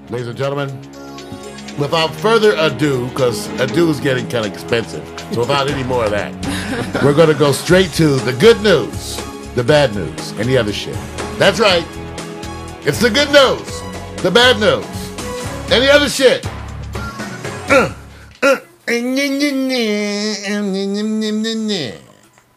ladies and gentlemen, without further ado, because ado is getting kind of expensive, so without any more of that, we're going to go straight to the good news, the bad news, and the other shit. That's right. It's the good news, the bad news, and the other shit.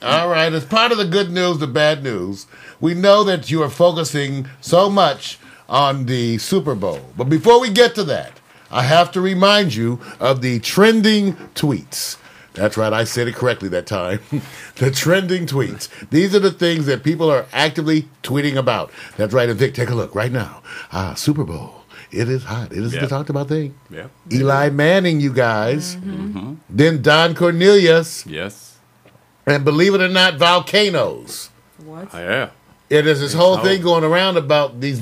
All right, as part of the good news, the bad news, we know that you are focusing so much on the Super Bowl. But before we get to that, I have to remind you of the trending tweets. That's right, I said it correctly that time. The trending tweets. These are the things that people are actively tweeting about. That's right, and Vic, take a look right now. Super Bowl. It is hot. It is the talked about thing. Yeah. Eli Manning, you guys. Mm-hmm. Then Don Cornelius. Yes. And believe it or not, volcanoes. What? Yeah. Yeah, there's this whole thing going around about these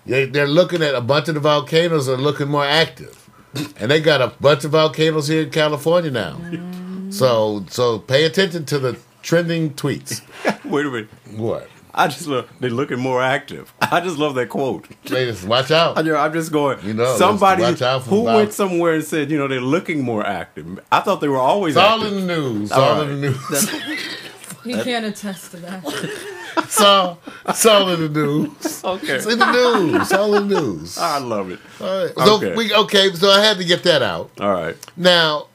they're looking at a bunch of the volcanoes are looking more active. And they got a bunch of volcanoes here in California now. So pay attention to the trending tweets. Wait a minute. What? I just love, they're looking more active. I just love that quote. Ladies, watch out. I'm just going, somebody who went somewhere and said, they're looking more active. I thought they were always active. All in the news. All in the news. He can't attest to that. It's all in the news. Okay. It's in the news. It's all in the news. I love it. All right. So I had to get that out. All right. Now,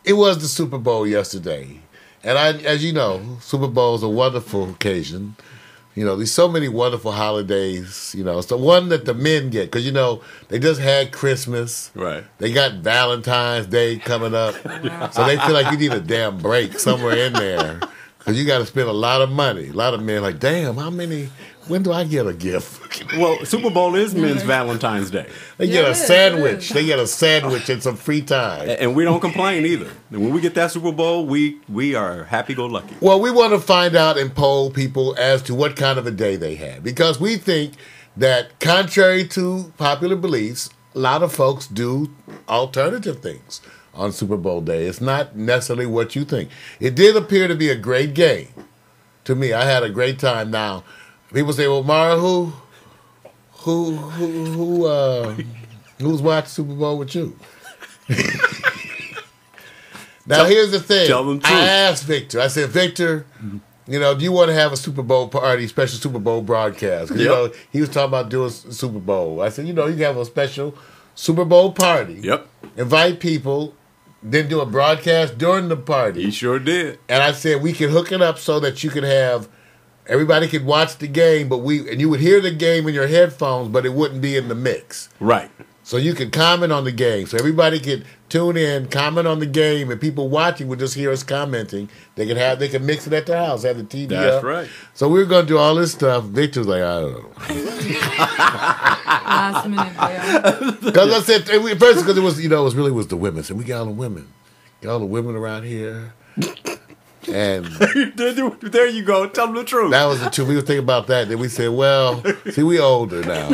it was the Super Bowl yesterday. And as you know, Super Bowl is a wonderful occasion. There's so many wonderful holidays. It's the one that the men get because they just had Christmas. Right. They got Valentine's Day coming up, so they feel like you need a damn break somewhere in there because you got to spend a lot of money. A lot of men are like, damn, when do I get a gift? Well, Super Bowl is men's Valentine's Day. They get a sandwich. They get a sandwich and some free time. And we don't complain either. When we get that Super Bowl, we are happy-go-lucky. Well, we want to find out and poll people as to what kind of a day they had. Because we think that contrary to popular beliefs, a lot of folks do alternative things on Super Bowl day. It's not necessarily what you think. It did appear to be a great game. To me, I had a great time. Now, people say, well, Mara, who's watched Super Bowl with you? Now, here's the thing. Tell them I asked Victor. I said, Victor, do you want to have a Super Bowl party, special Super Bowl broadcast? Because, he was talking about doing Super Bowl. I said, you can have a special Super Bowl party. Yep. Invite people, then do a broadcast during the party. He sure did. And I said, we can hook it up so that you could have... Everybody could watch the game, and you would hear the game in your headphones, but it wouldn't be in the mix. Right. So you could comment on the game. So everybody could tune in, comment on the game, and people watching would just hear us commenting. They could mix it at their house, have the TV That's up. right. So we were going to do all this stuff. Victor was like, I don't know. Last minute, Because I said first because it was really the women. So we got all the women, around here. And there you go. Tell them the truth. That was the truth. We were thinking about that. Then we said, well, see, we older now.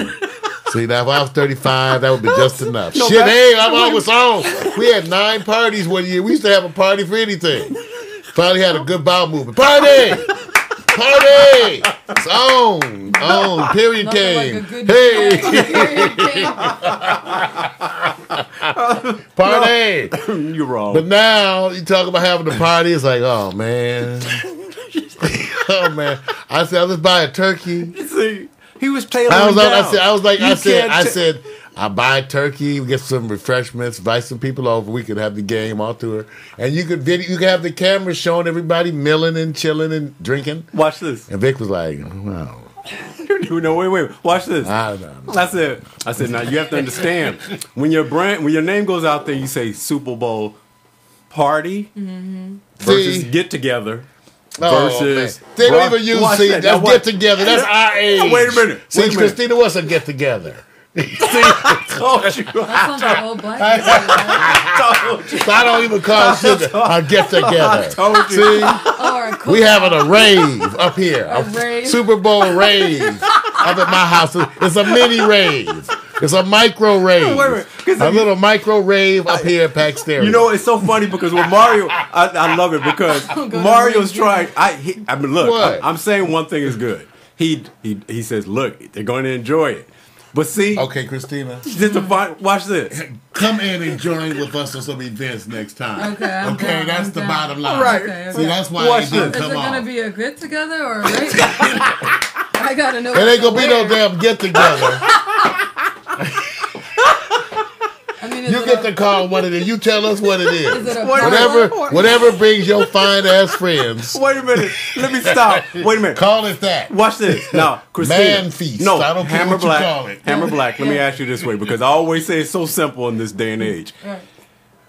See, now if I was 35, that would be just enough. No, Shit, hey, I'm always on. We had 9 parties one year. We used to have a party for anything. Finally had a good bowel movement. Party! Party! It's on. Period came. Hey! Party! You're wrong. But now you talk about having a party, it's like, oh man. Oh man. I said, I'll just buy a turkey. See, he was tailoring I said, I'll buy a turkey, we get some refreshments, invite some people over, we could have the game all through her. And you could have the camera showing everybody milling and chilling and drinking. Watch this. And Vic was like, wow. No, wait. Watch this. I said, now you have to understand when your name goes out there, you say Super Bowl party versus get togetger. Versus they don't even use that's get together. That's our age. Wait a minute. See, Christina, what's a get together? See, I told you. That sounds like old black people. I don't even call it a get together. I told you. See, we having a rave up here. Rave. Super Bowl rave up at my house. It's a mini rave. It's a micro rave. A little micro rave up here at Pax Stereo. It's so funny because with Mario, I love it because Mario's trying. Look, I'm saying one thing is good. He says, look, they're going to enjoy it. But see, Okay, Christina. just to find, watch this. Come in and join with us on some events next time. Okay, I'm Okay, down, that's I'm the down. bottom line. Right. Okay, See, that's why Watch it didn't this. Is come it gonna off. be a get together or a race? I gotta know. It ain't gonna be no where. damn get together. I mean, is You it get a- to call one of them. You tell us what it Is is. it a Whatever brings your fine ass friends. Wait a minute. Let me stop. Wait a minute. Call it that. Watch this. Now, Christina. Man feast. No, I don't care Hammer what you Black. call it. Hammer Black. Let me ask you this way, because I always say it's so simple in this day and age. Right.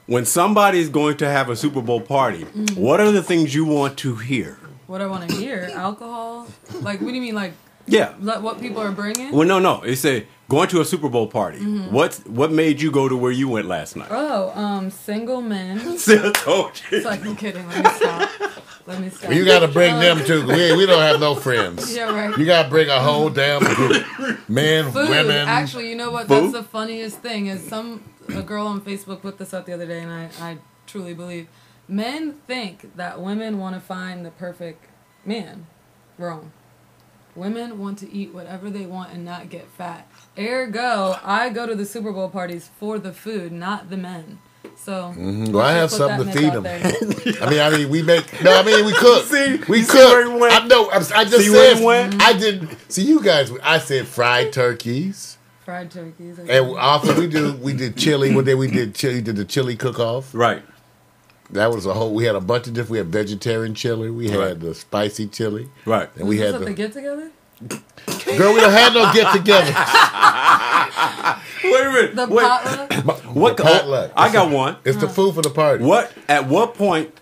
When somebody is going to have a Super Bowl party, what are the things you want to hear? What I want to hear? Alcohol? Like, what do you mean? Like, Yeah. what people are bringing? Well, no. It said going to a Super Bowl party. What made you go to where you went last night? Oh, single men. See, I told you. It's like, I'm kidding. Let me stop. Let me stop. You gotta bring them too. We don't have no friends. Yeah, right. You gotta bring a whole damn group. Men, Food. women. Actually, you know what? Food? That's the funniest thing. Is a girl on Facebook put this up the other day, and I truly believe men think that women want to find the perfect man. Wrong. Women want to eat whatever they want and not get fat. Ergo, I go to the Super Bowl parties for the food, not the men. So Well, I have put something that to myth feed out them. there. I mean, we make. No, I mean, we cook. See? We You see cook. where he went? I know. I just See where he said. went? I didn't. See, you guys. I said fried turkeys, Fried turkeys. and also we did chili. One day we did chili. Did the chili cook off. Right. That was a whole. We had a bunch of different. We had vegetarian chili. We had Right. the spicy chili, Right. and we had the the. get together. Girl, we don't have no get together. Wait a minute. The Wait. potluck. What? The potluck. I got one. It's the food for the party. What? At what point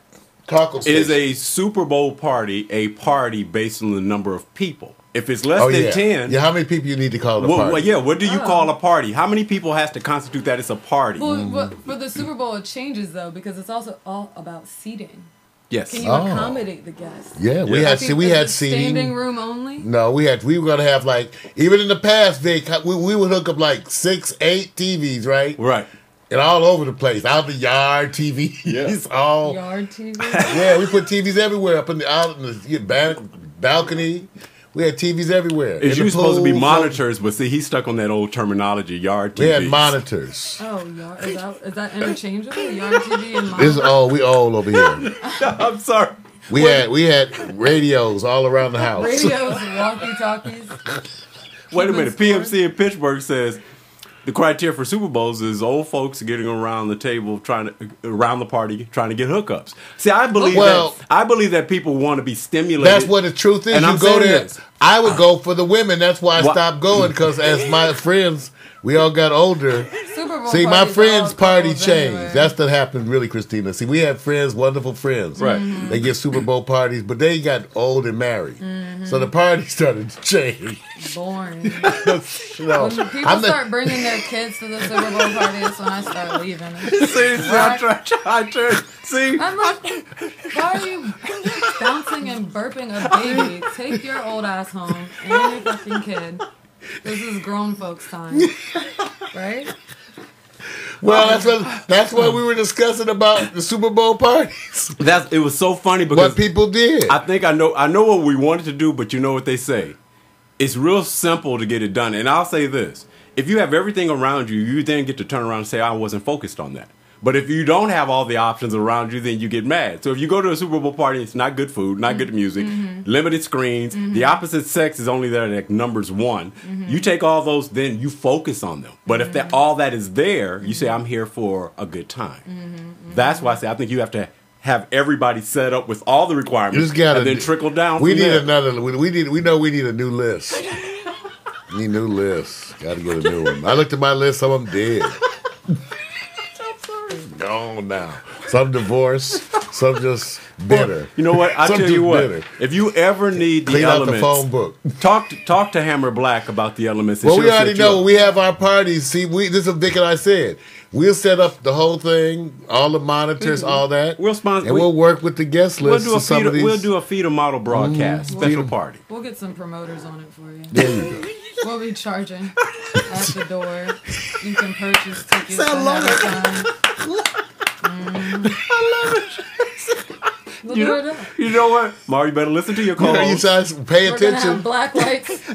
Taco is station. a Super Bowl party a party based on the number of people? If it's less Oh than yeah. 10, Yeah, how many people you need to call a party? well, yeah. What do you call a party? How many people has to constitute that it's a party? Well, but for the Super Bowl, it changes though because it's also all about seating. Yes. Can you Oh. accommodate the guests? Yeah, we Yeah. had we Is had it standing seating. room only. No, we were gonna have like even in the past, Vic, we would hook up like 6, 8 TVs, right? Right. And all over the place, out the yard, TVs, Yeah. all. Yard TV. Yeah, we put TVs everywhere, up in the out in the balcony. We had TVs everywhere. It's In the you supposed to be pool, monitors, but see, he's stuck on that old terminology, yard TV. We had monitors. Oh, yard. Is that interchangeable? Yard TV and This is monitor? all we all over here. I'm sorry. We had radios all around the house. Radios, walkie talkies. Wait a minute. Keeping PMC in Pittsburgh says the criteria for Super Bowls is old folks getting around the table, around the party, trying to get hookups. See, I believe that people want to be stimulated. That's what the truth is. And You I'm go saying there. this. I would go for the women. That's why I Wha- stopped going because as my friends, we all got older. Super Bowl See, my parties are friends' all party couples changed. anyway. That's what happened, really, Christina. See, we had friends, wonderful friends. Right. They get Super Bowl parties, but they got old and married. So the party started to change. boring. You know, When people I'm the- start bringing their kids to the Super Bowl party, that's when I start leaving. See, I tried. See, I'm like, why are you bouncing and burping a baby? Take your old ass home and your fucking kid. This is grown folks' time, right? well, that's what we were discussing about the Super Bowl parties. it was so funny because What people did. I think I know what we wanted to do, but you know what they say. It's real simple to get it done. And I'll say this. If you have everything around you, you then get to turn around and say, I wasn't focused on that. But if you don't have all the options around you, then you get mad. So if you go to a Super Bowl party, it's not good food, not good music, limited screens. The opposite sex is only there at numbers 1. You take all those, then you focus on them. But if all that is there, you say, I'm here for a good time. That's why I say I think you have to have everybody set up with all the requirements and then trickle down. We from need there. another. We know we need a new list. We need new lists. Got to get a new one. I looked at my list. Some of them dead. Gone now. Some divorced. Some just bitter. You know what? I Some tell just you what. bitter. If you ever need the Clean out elements, the phone book. talk to Hammer Black about the elements. and Well, we she'll already set you know. up. We have our parties. See, this is what Vic and I said. We'll set up the whole thing, all the monitors, all that. We'll sponsor- and we'll work with the guest We'll list. do a of some of these. we'll do a feeder model broadcast special party. We'll get some promoters on it for you. There you go. We'll be charging at the door. You can purchase tickets ahead of time. We'll do it up. You know what, Mar? You better listen to your You co-host. guys pay We're gonna have attention. black lights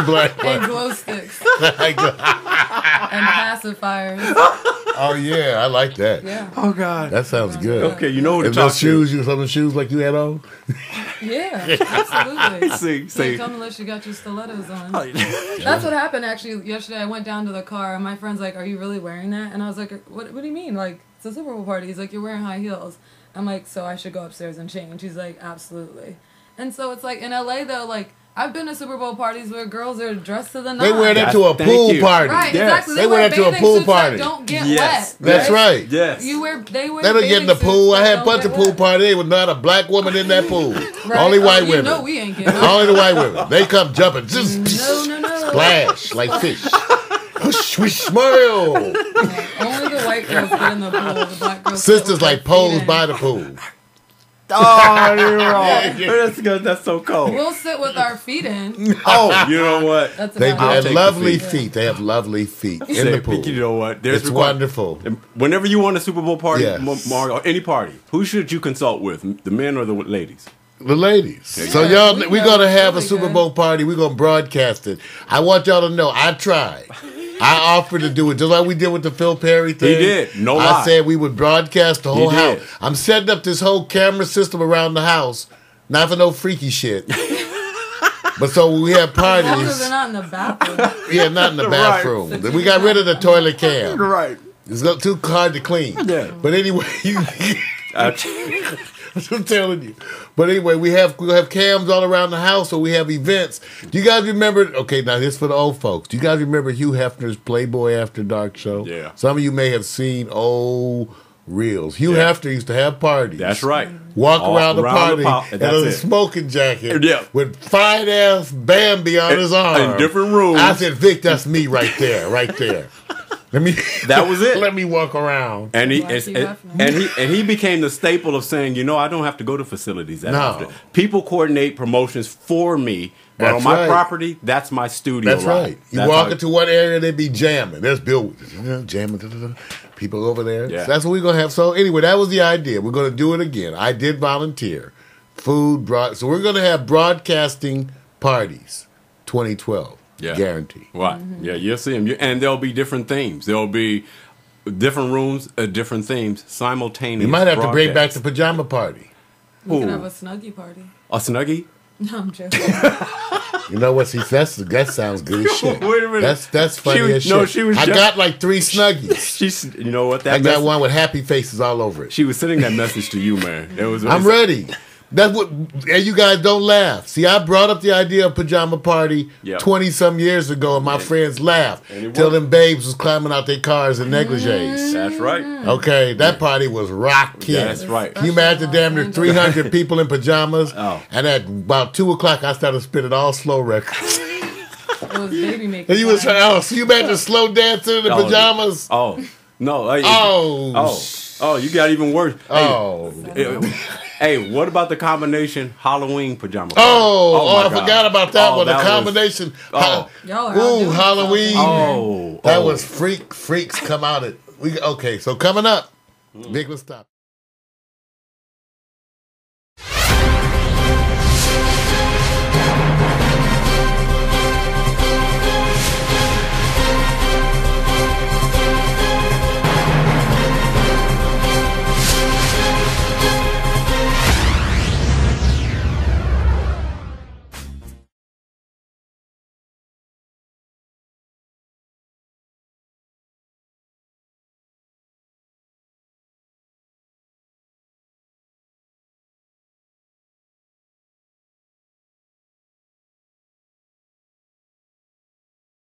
Black and light. glow sticks Like that. and pacifiers. Oh yeah, I like that. Yeah. Oh God. That sounds good. Okay, you know who to And those talk shoes, you some of the shoes like you had on. Yeah, absolutely. to. See. Can't come unless you got your stilettos on. That's what happened actually yesterday. I went down to the car and my friend's like, "Are you really wearing that?" And I was like, "What do you mean? Like it's a Super Bowl party." He's like, "You're wearing high heels." I'm like, "So I should go upstairs and change?" He's like, "Absolutely." And so it's like in LA though, like I've been to Super Bowl parties where girls are dressed to the nines. They wear that to a Thank pool you. party. Right, Yes. exactly. They wear that to a bathing pool suits that party. Don't get Yes. wet. That's right. Yes. They wear That'll get in the bathing pool. suits I that had a don't bunch of get pool wet. party. There was not a black woman in that pool. Right? Only white You women. know we ain't getting Only the white women. They come jumping. Just No. splash like fish. Swish smile. Only the white girls get in the pool. The black girls Sisters sit with like their feet pose in. by the pool. Oh, you're wrong. That's good. That's so cold. We'll sit with our feet in. Oh, you know what? That's They about have it. take lovely the feet. They have lovely feet in Say, the pool. You know what? There's It's wonderful. Whenever you want a Super Bowl party, Yes. Mario, or any party, who should you consult with? The men or the ladies? The ladies. So Yeah, y'all, we we're know. gonna have a Really Super good. Bowl party. We're gonna broadcast it. I want y'all to know I tried. I offered to do it just like we did with the Phil Perry thing. did. No I lie. said we would broadcast the whole He did. house. I'm setting up this whole camera system around the house, not for no freaky shit. But so when we have As long as parties. they're not in the bathroom. Yeah, not in the Right. bathroom. We got rid of the toilet cam. Right. It's not too hard to clean. Yeah. But anyway, I'm telling you. But anyway, we'll have cams all around the house, so we have events. Do you guys remember? Okay, now this for the old folks. Do you guys remember Hugh Hefner's Playboy After Dark show? Yeah. Some of you may have seen old reels. Hugh Yeah. Hefner used to have parties. That's right. Walk All around the party and in that's a it. smoking jacket Yeah. with fine ass Bambi on his arm. In different rooms. I said, Vic, that's me right there, right there. Let me. That was it. Let me walk around. And he Like Hugh and, Hefner. and he became the staple of saying, you know, I don't have to go to facilities that No. often. People coordinate promotions for me, but That's on my right. property, that's my studio. That's lot. right. You That's walk how- into one area, they be jamming. There's Bill jamming. People over there. Yeah. So that's what we're gonna have. So anyway, that was the idea. We're gonna do it again. I did volunteer. Food brought. So we're gonna have broadcasting parties. 2012. Yeah. Guarantee. Right. Yeah, you'll see them. And there'll be different themes. There'll be different rooms, different themes, simultaneous. You might have to bring back broadcasts. the pajama party. We can Ooh. have a snuggie party. A Snuggie? No, I'm joking. You know what? See, that sounds good as shit. Wait a minute. That's funny She was- as shit. no, she was I just- got like 3 snuggies. She's, you know what? That I got message- one with happy faces all over it. She was sending that message to you, man. It was. I'm ready. That's what. And you guys don't laugh. See, I brought up the idea of pajama party Yeah. 20-some years ago, and my friends laughed And it till worked. them babes was climbing out their cars in negligees. That's right. Okay, that party was rocking. That's right. Can you imagine damn near 300 people in pajamas? Oh. And at about 2 o'clock, I started spinning all slow records. It was baby making. And you was time. trying, so you imagine slow dancing in the Oh, pajamas? Oh no! Oh! You got even worse. Oh. Hey, what about the combination Halloween pajama? party? Oh, my I God. forgot about that Oh, one. The that was- combination. Oh. Y'all are Ooh, outdoing Halloween. yourself. Oh, That oh. was freaks come out at. Okay, so coming up, Big, let's stop.